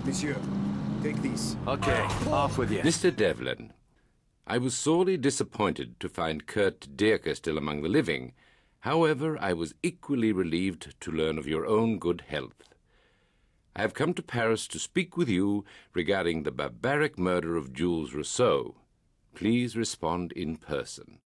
Monsieur, take these. Okay, off with you. Mr. Devlin, I was sorely disappointed to find Kurt Dirker still among the living. However, I was equally relieved to learn of your own good health. I have come to Paris to speak with you regarding the barbaric murder of Jules Rousseau. Please respond in person.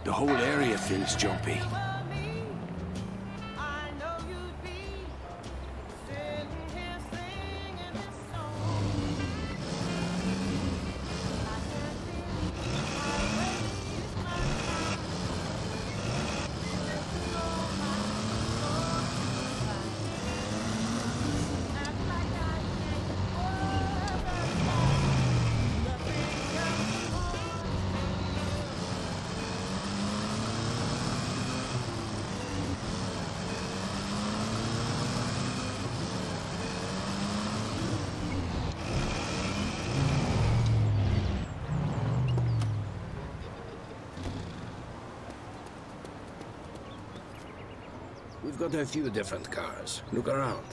The whole area feels jumpy. We've got a few different cars. Look around.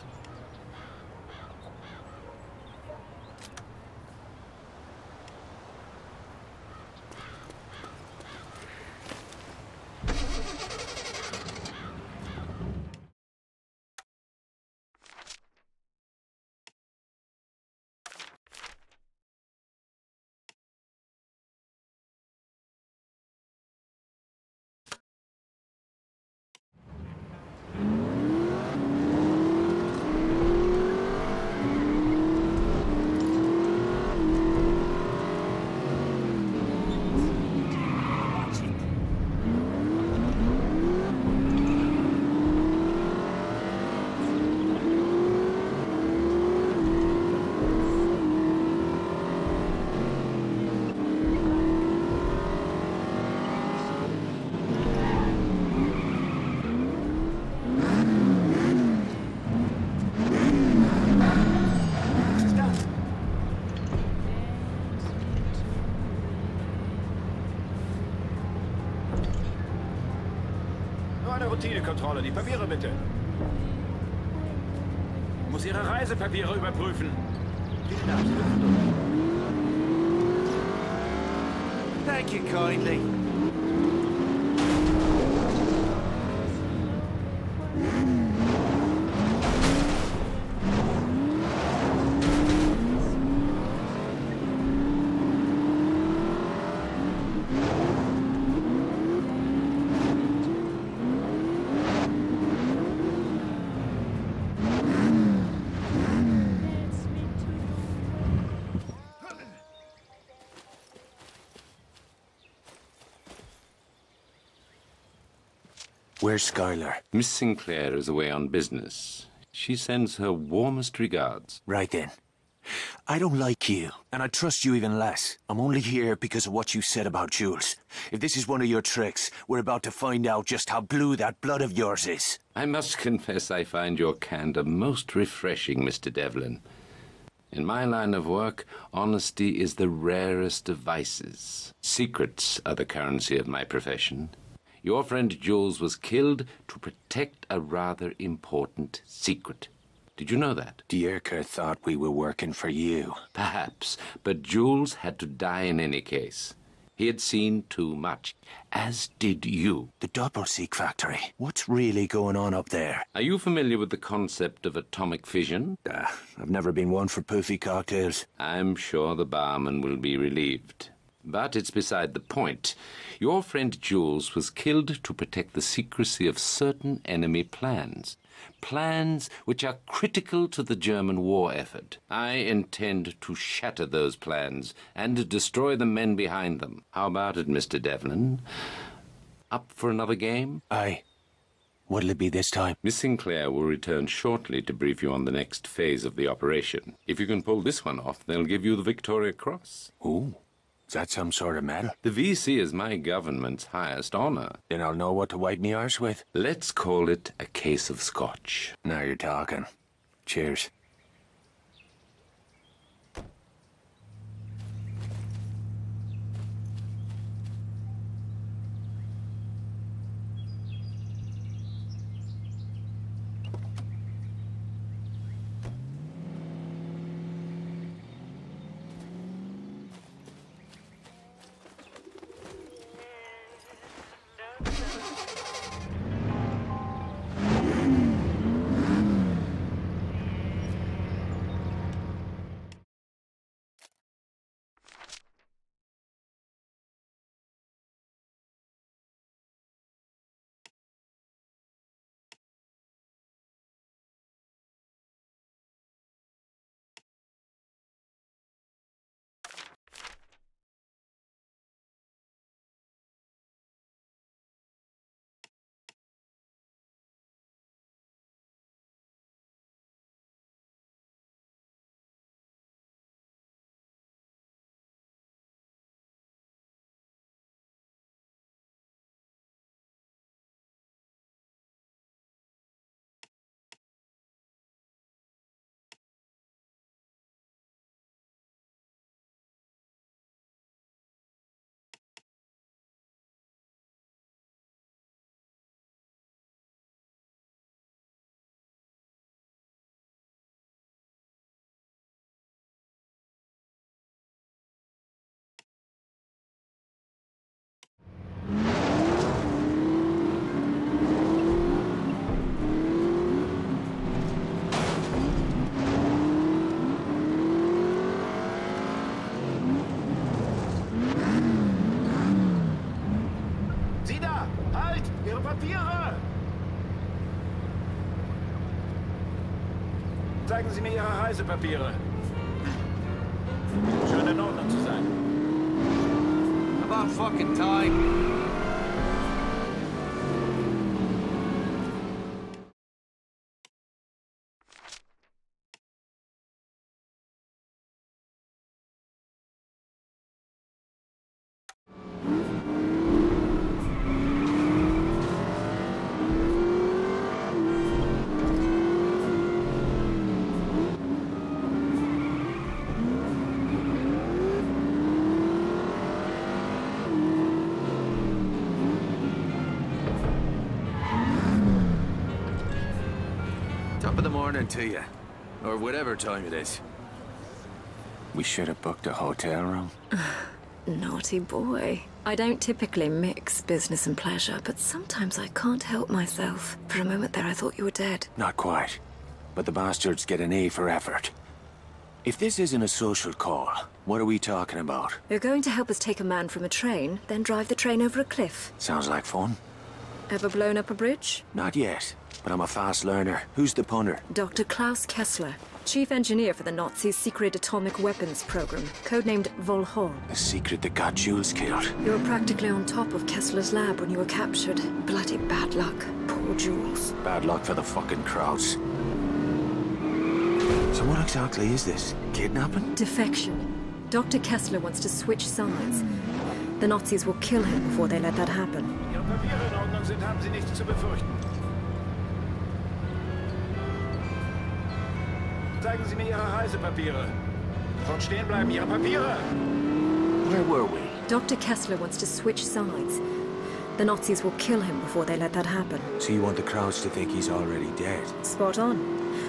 Eine Routinekontrolle. Die Papiere bitte. Muss Ihre Reisepapiere überprüfen. Vielen Dank. Thank you kindly. Where's Skylar? Miss Sinclair is away on business. She sends her warmest regards. Right then. I don't like you, and I trust you even less. I'm only here because of what you said about Jules. If this is one of your tricks, we're about to find out just how blue that blood of yours is. I must confess I find your candor most refreshing, Mr. Devlin. In my line of work, honesty is the rarest of vices. Secrets are the currency of my profession. Your friend Jules was killed to protect a rather important secret. Did you know that? Dierker thought we were working for you. Perhaps, but Jules had to die in any case. He had seen too much, as did you. The Doppelseek factory. What's really going on up there? Are you familiar with the concept of atomic fission? I've never been one for poofy cocktails. I'm sure the barman will be relieved. But it's beside the point. Your friend Jules was killed to protect the secrecy of certain enemy plans. Plans which are critical to the German war effort. I intend to shatter those plans and destroy the men behind them. How about it, Mr. Devlin? Up for another game? Aye. What'll it be this time? Miss Sinclair will return shortly to brief you on the next phase of the operation. If you can pull this one off, they'll give you the Victoria Cross. Ooh. Is that some sort of medal? The VC is my government's highest honor. Then I'll know what to wipe me arse with. Let's call it a case of scotch. Now you're talking. Cheers. Zeigen Sie mir Ihre Reisepapiere. Scheint in Ordnung zu sein. About fucking time. Top of the morning to you. Or whatever time it is. We should have booked a hotel room. Naughty boy. I don't typically mix business and pleasure, but sometimes I can't help myself. For a moment there, I thought you were dead. Not quite. But the bastards get an A for effort. If this isn't a social call, what are we talking about? You're going to help us take a man from a train, then drive the train over a cliff. Sounds like fun. Ever blown up a bridge? Not yet, but I'm a fast learner. Who's the punter? Dr. Klaus Kessler, chief engineer for the Nazis' secret atomic weapons program, codenamed Volhorn. The secret that got Jules killed. You were practically on top of Kessler's lab when you were captured. Bloody bad luck. Poor Jules. Bad luck for the fucking Krauts. So what exactly is this? Kidnapping? Defection. Dr. Kessler wants to switch sides. The Nazis will kill him before they let that happen. Ihre Papiere in Ordnung sind, haben Sie nichts zu befürchten. Zeigen Sie mir Ihre Reisepapiere. Dort stehen bleiben Ihre Papiere! Where were we? Dr. Kessler wants to switch sides. The Nazis will kill him before they let that happen. So you want the crowds to think he's already dead? Spot on.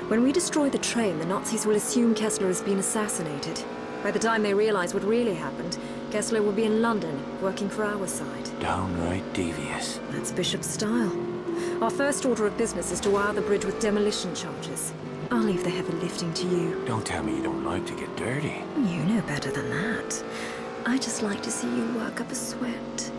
When we destroy the train, the Nazis will assume Kessler has been assassinated. By the time they realize what really happened, Kessler will be in London, working for our side. Downright devious. That's Bishop's style. Our first order of business is to wire the bridge with demolition charges. I'll leave the heavy lifting to you. Don't tell me you don't like to get dirty. You know better than that. I just like to see you work up a sweat.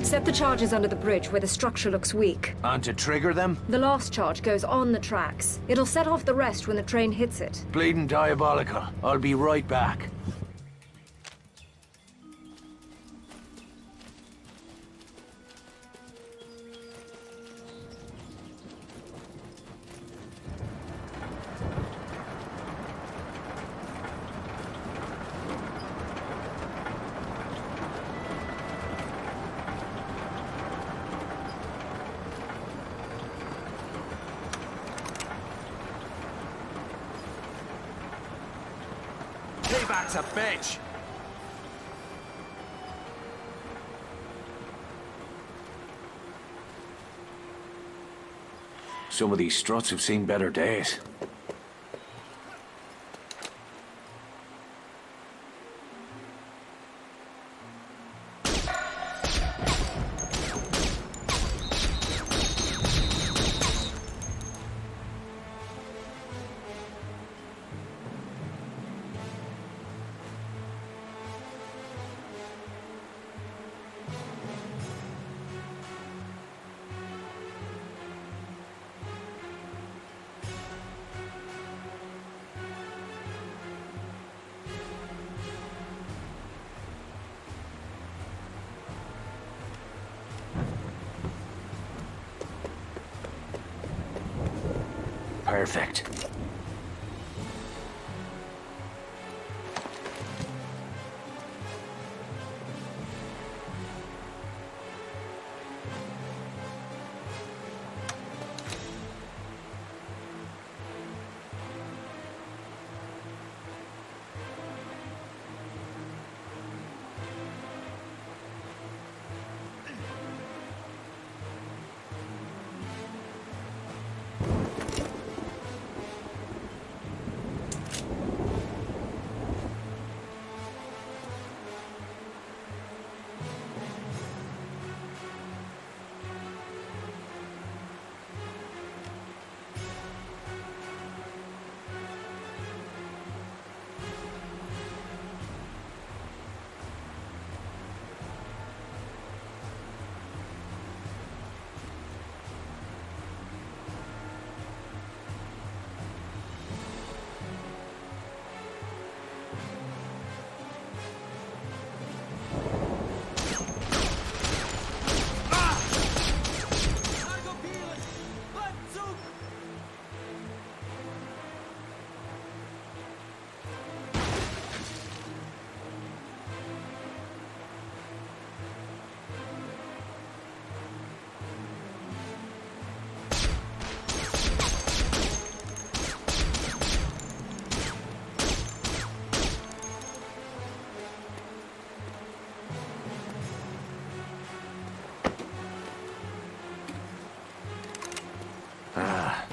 Set the charges under the bridge where the structure looks weak. And to trigger them? The last charge goes on the tracks. It'll set off the rest when the train hits it. Bleeding diabolical. I'll be right back. Payback's a bitch! Some of these struts have seen better days. Perfect.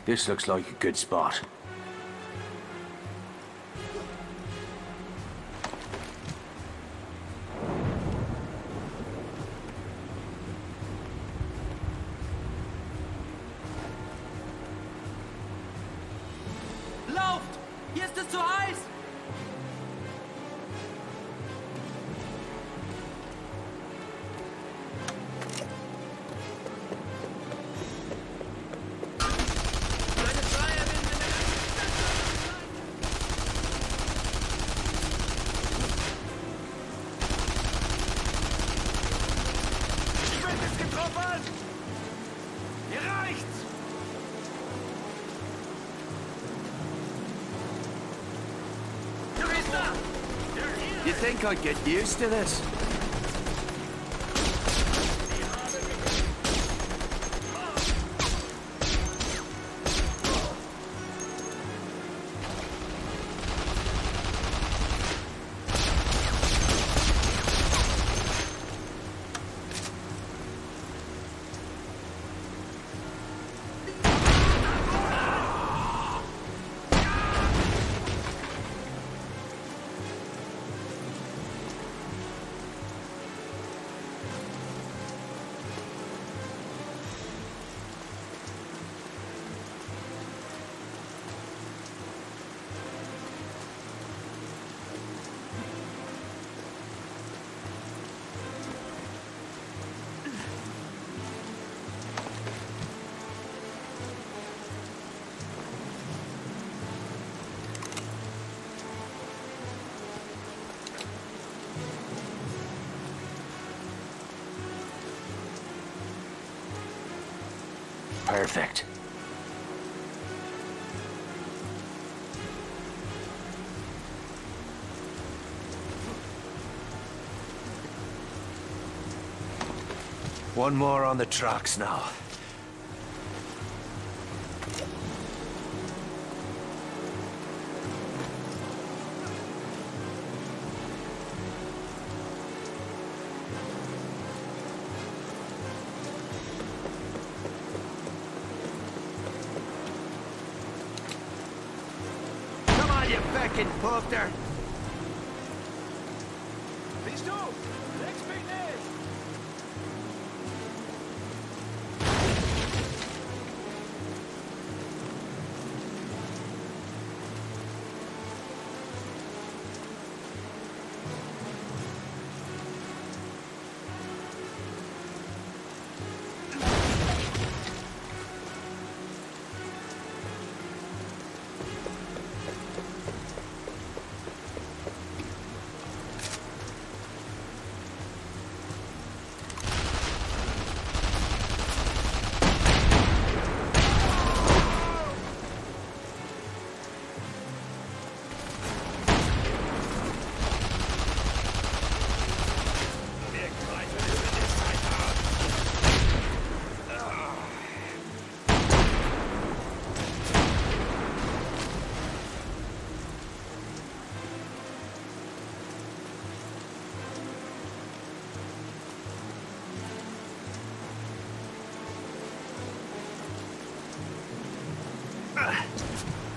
This looks like a good spot. Lauft! Hier ist es zu heiß! You think I'd get used to this? Perfect. One more on the tracks now. You fucking poker! Siehst du? 6 feet nicht!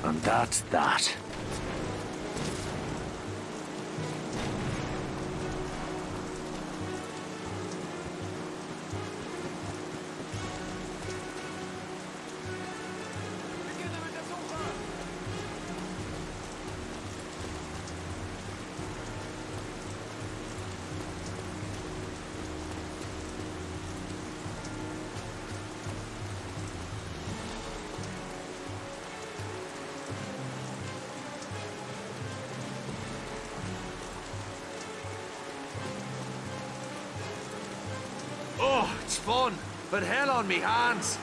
And that's that. Oh, it's fun, but hell on me hands.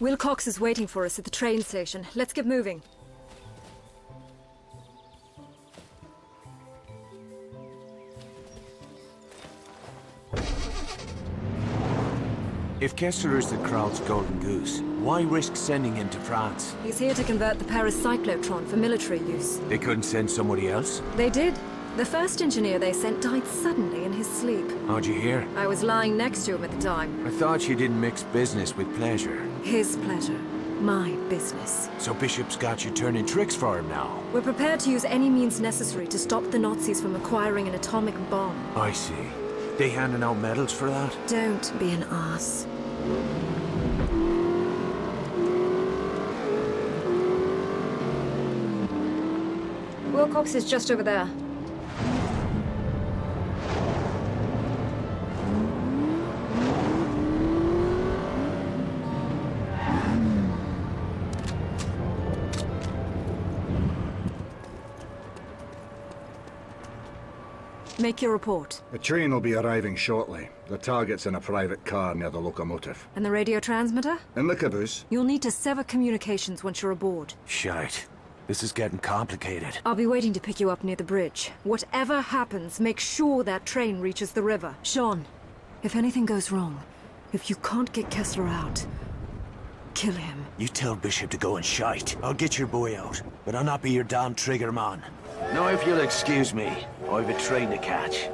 Wilcox is waiting for us at the train station. Let's get moving. If Kessler is the crowd's golden goose, why risk sending him to France? He's here to convert the Paris cyclotron for military use. They couldn't send somebody else? They did. The first engineer they sent died suddenly in his sleep. How'd you hear? I was lying next to him at the time. I thought you didn't mix business with pleasure. His pleasure. My business. So Bishop's got you turning tricks for him now? We're prepared to use any means necessary to stop the Nazis from acquiring an atomic bomb. I see. They handing out medals for that? Don't be an ass. Wilcox is just over there. Make your report. The train will be arriving shortly. The target's in a private car near the locomotive. And the radio transmitter? In the caboose. You'll need to sever communications once you're aboard. Shite. This is getting complicated. I'll be waiting to pick you up near the bridge. Whatever happens, make sure that train reaches the river. Sean, if anything goes wrong, if you can't get Kessler out, kill him. You tell Bishop to go and shite. I'll get your boy out, but I'll not be your damn trigger man. Now if you'll excuse me, I've a train to catch.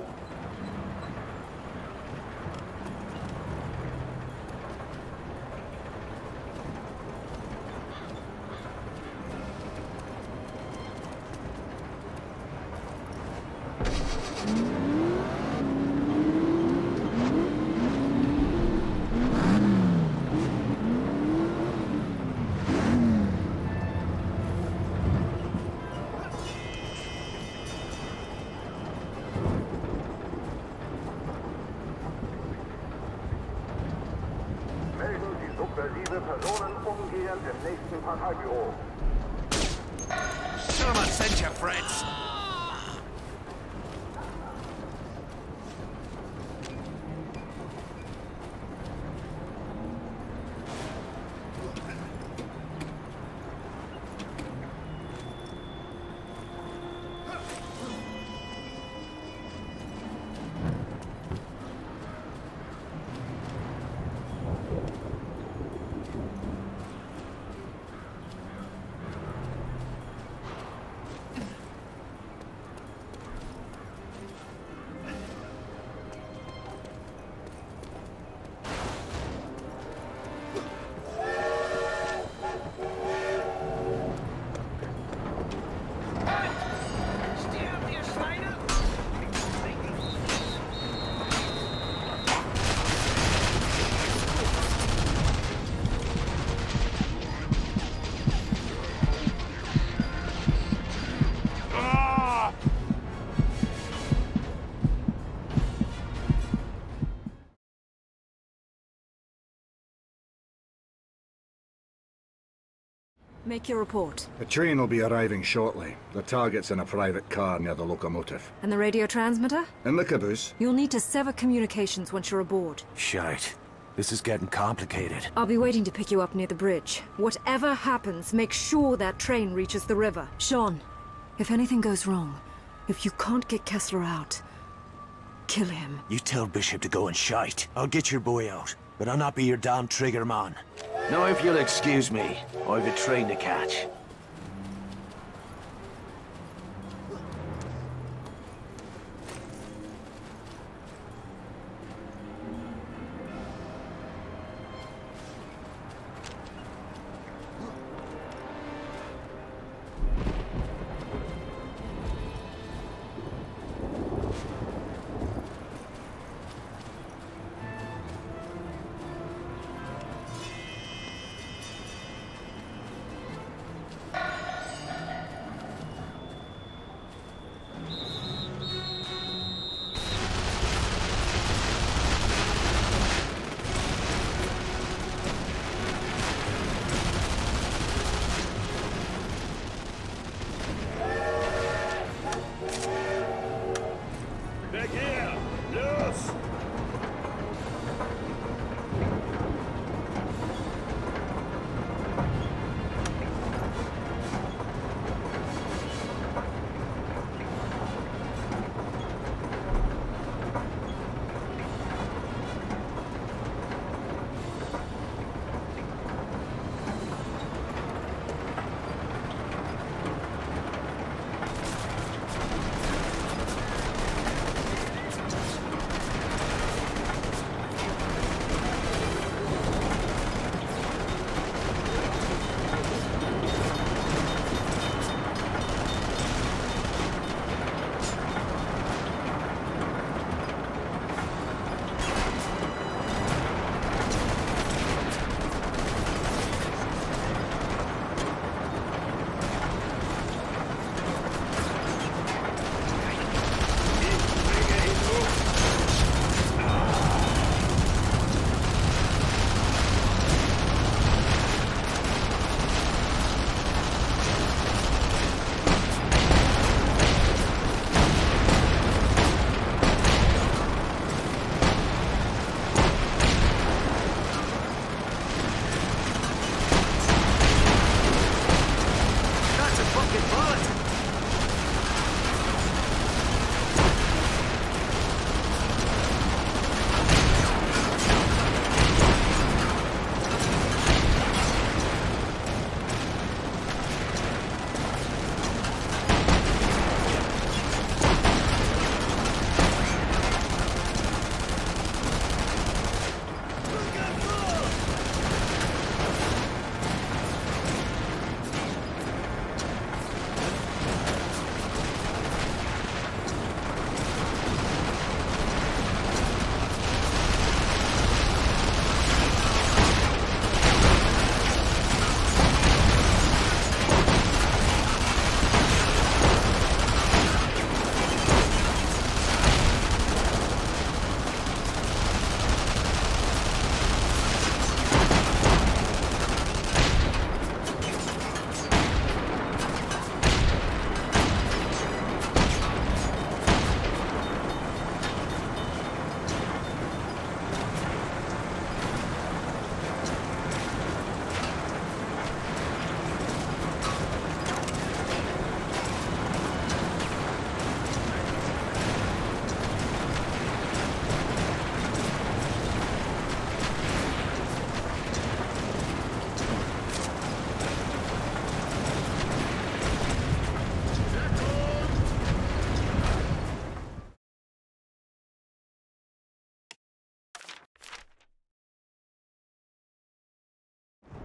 Melden Sie subversive Personen umgehend im nächsten Parteibüro. Someone sent your friends. Make your report. The train will be arriving shortly. The target's in a private car near the locomotive. And the radio transmitter? In the caboose. You'll need to sever communications once you're aboard. Shite. This is getting complicated. I'll be waiting to pick you up near the bridge. Whatever happens, make sure that train reaches the river. Sean, if anything goes wrong, if you can't get Kessler out, kill him. You tell Bishop to go and shite. I'll get your boy out, but I'll not be your damn trigger man. Now if you'll excuse me, I've a train to catch.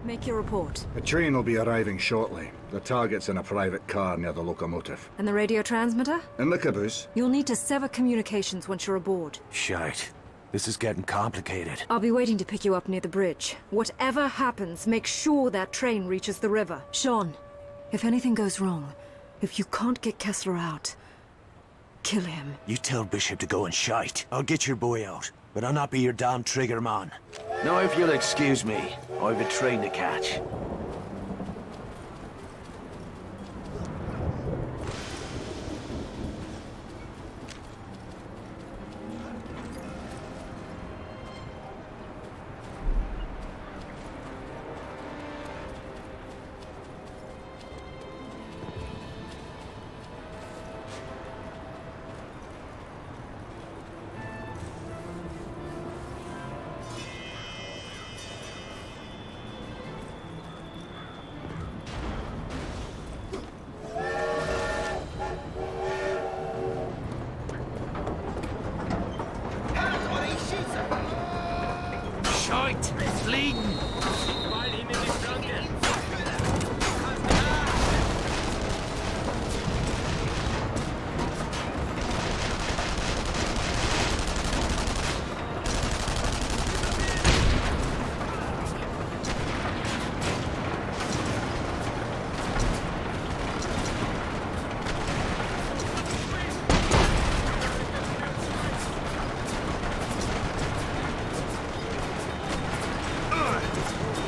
Make your report. A train will be arriving shortly. The target's in a private car near the locomotive. And the radio transmitter? In the caboose. You'll need to sever communications once you're aboard. Shite. This is getting complicated. I'll be waiting to pick you up near the bridge. Whatever happens, make sure that train reaches the river. Sean, if anything goes wrong, if you can't get Kessler out, kill him. You tell Bishop to go and shite. I'll get your boy out, but I'll not be your damn trigger man. Now if you'll excuse me, I've a train to catch. Shite! It's bleeding! Weil ihn in die Flanke!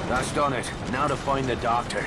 That's done it. Now to find the doctor.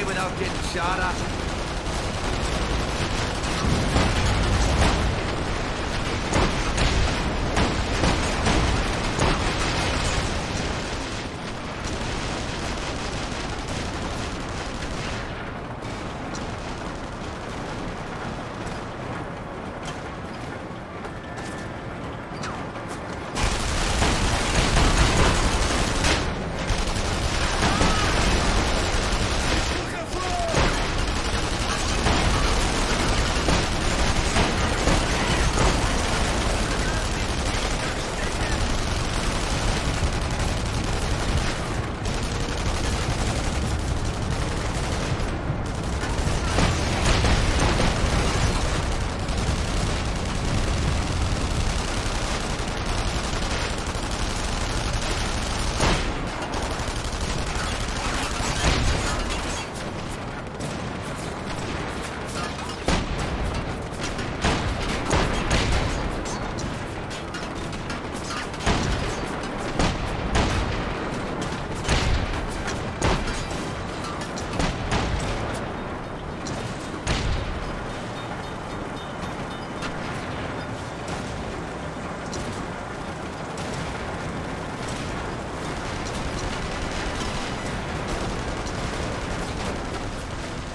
Without getting shot at.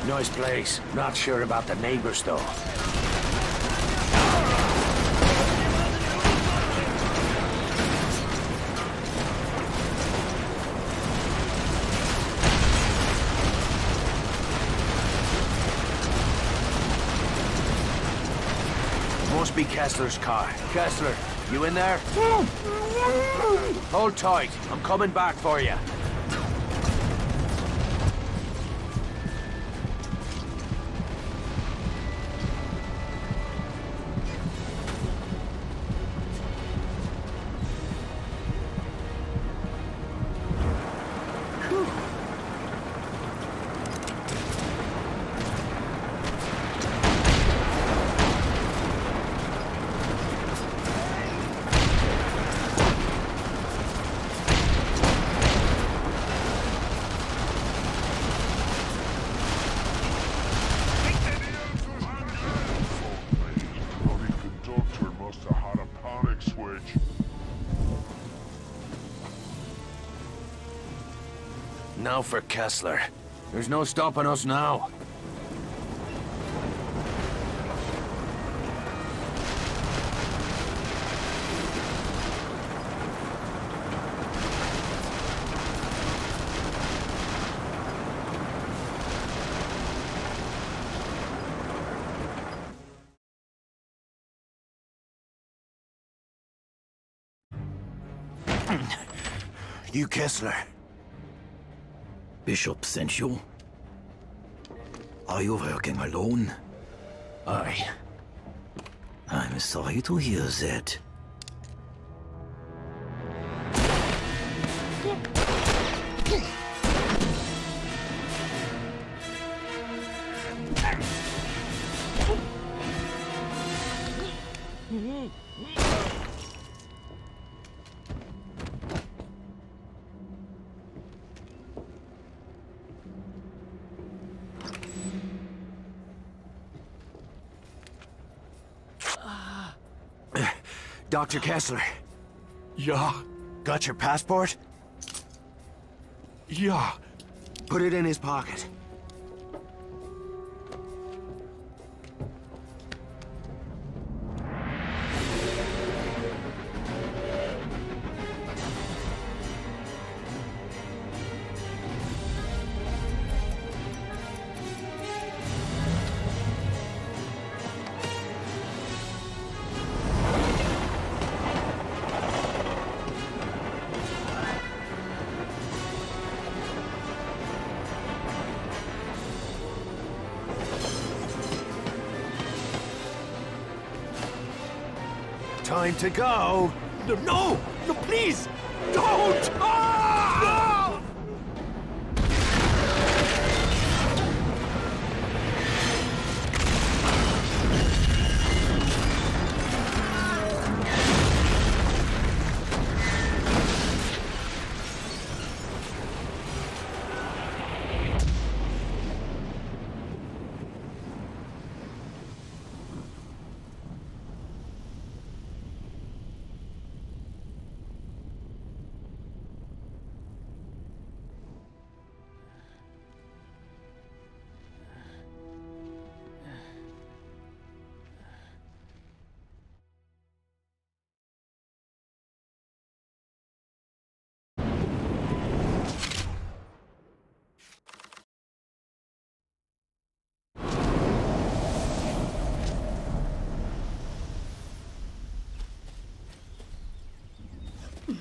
Nice place. Not sure about the neighbors, though. Must be Kessler's car. Kessler, you in there? Hold tight. I'm coming back for you. Now for Kessler. There's no stopping us now. You Kessler. Bishop sent you? Are you working alone? Aye. I'm sorry to hear that. Dr. Kessler. Yeah, Got your passport? yeah. Put it in his pocket. Time to go. No, please! Don't! Ah!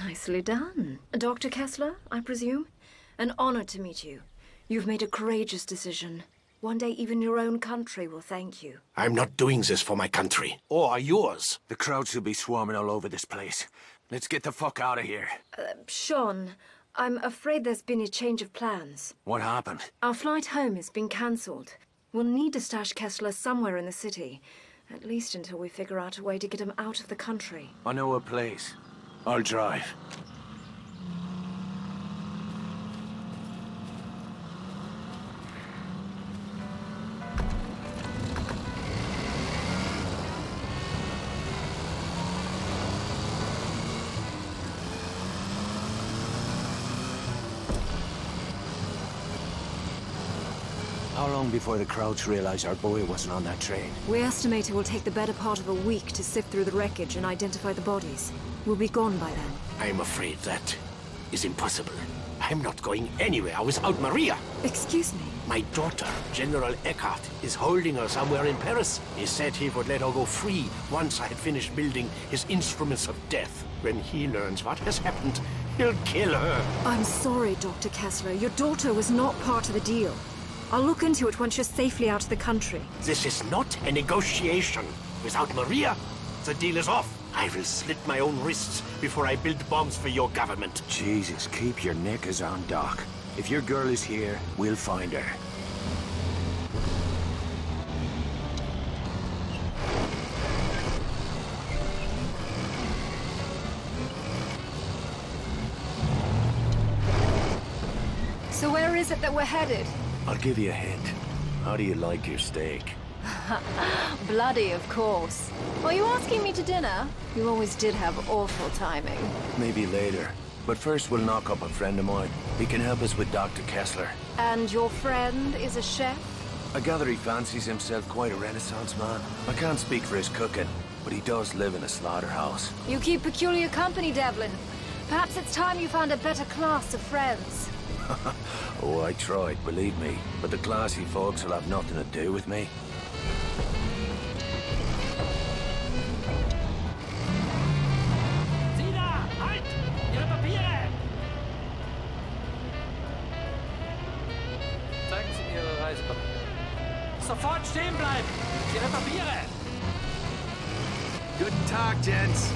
Nicely done. Dr. Kessler, I presume? An honor to meet you. You've made a courageous decision. One day even your own country will thank you. I'm not doing this for my country, or yours. The crowds will be swarming all over this place. Let's get the fuck out of here. Sean, I'm afraid there's been a change of plans. What happened? Our flight home has been cancelled. We'll need to stash Kessler somewhere in the city. At least until we figure out a way to get him out of the country. I know a place. I'll drive. How long before the crowds realize our boy wasn't on that train? We estimate it will take the better part of a week to sift through the wreckage and identify the bodies. We'll be gone by then. I'm afraid that is impossible. I'm not going anywhere without Maria. Excuse me? My daughter, General Eckhart, is holding her somewhere in Paris. He said he would let her go free once I had finished building his instruments of death. When he learns what has happened, he'll kill her. I'm sorry, Dr. Kessler. Your daughter was not part of the deal. I'll look into it once you're safely out of the country. This is not a negotiation. Without Maria, the deal is off. I will slit my own wrists before I build bombs for your government. Jesus, keep your knickers on, Doc. If your girl is here, we'll find her. So where is it that we're headed? I'll give you a hint. How do you like your steak? Bloody, of course. Are you asking me to dinner? You always did have awful timing. Maybe later. But first we'll knock up a friend of mine. He can help us with Dr. Kessler. And your friend is a chef? I gather he fancies himself quite a Renaissance man. I can't speak for his cooking, but he does live in a slaughterhouse. You keep peculiar company, Devlin. Perhaps it's time you found a better class of friends. Oh, I tried, believe me. But the classy folks will have nothing to do with me. Sie da! Halt! Ihre Papiere! Zeigen Sie mir Ihre Reisepapiere. Sofort stehen bleiben! Ihre Papiere! Guten Tag, gents.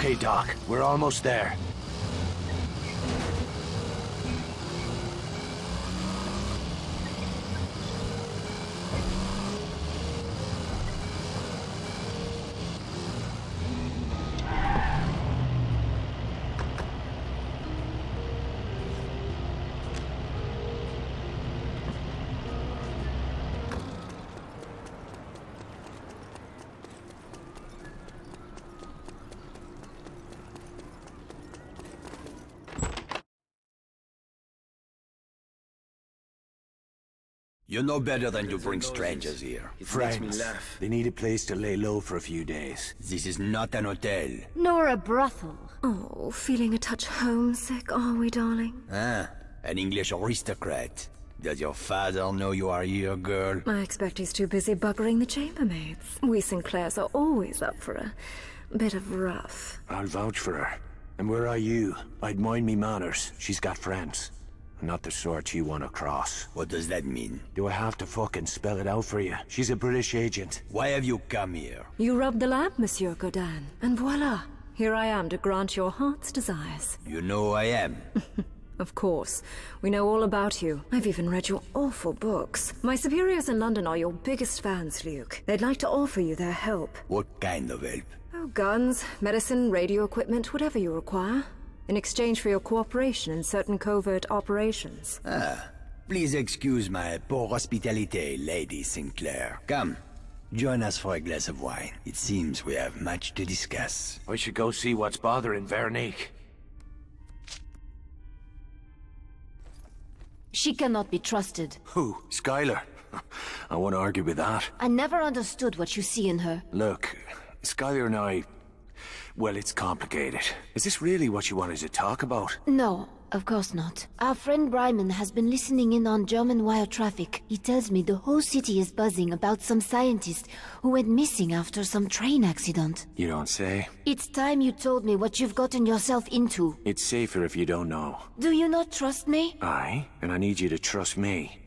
Okay, Doc. We're almost there. You know better than to bring strangers here. Friends. They need a place to lay low for a few days. This is not an hotel. Nor a brothel. Oh, feeling a touch homesick, are we, darling? Ah, an English aristocrat. Does your father know you are here, girl? I expect he's too busy buggering the chambermaids. We Sinclairs are always up for a bit of rough. I'll vouch for her. And where are you? I'd mind me manners. She's got friends. Not the sort you want to cross. What does that mean? Do I have to fucking spell it out for you? She's a British agent. Why have you come here? You rubbed the lamp, Monsieur Godin, and voila! Here I am to grant your heart's desires. You know who I am? Of course. We know all about you. I've even read your awful books. My superiors in London are your biggest fans, Luke. They'd like to offer you their help. What kind of help? Oh, guns, medicine, radio equipment, whatever you require. In exchange for your cooperation in certain covert operations. Ah, please excuse my poor hospitality, Lady Sinclair. Come, join us for a glass of wine. It seems we have much to discuss. I should go see what's bothering Veronique. She cannot be trusted. Who? Skylar? I won't argue with that. I never understood what you see in her. Look, Skylar and I... Well, it's complicated. Is this really what you wanted to talk about? No, of course not. Our friend Bryman has been listening in on German wire traffic. He tells me the whole city is buzzing about some scientist who went missing after some train accident. You don't say? It's time you told me what you've gotten yourself into. It's safer if you don't know. Do you not trust me? Aye, and I need you to trust me.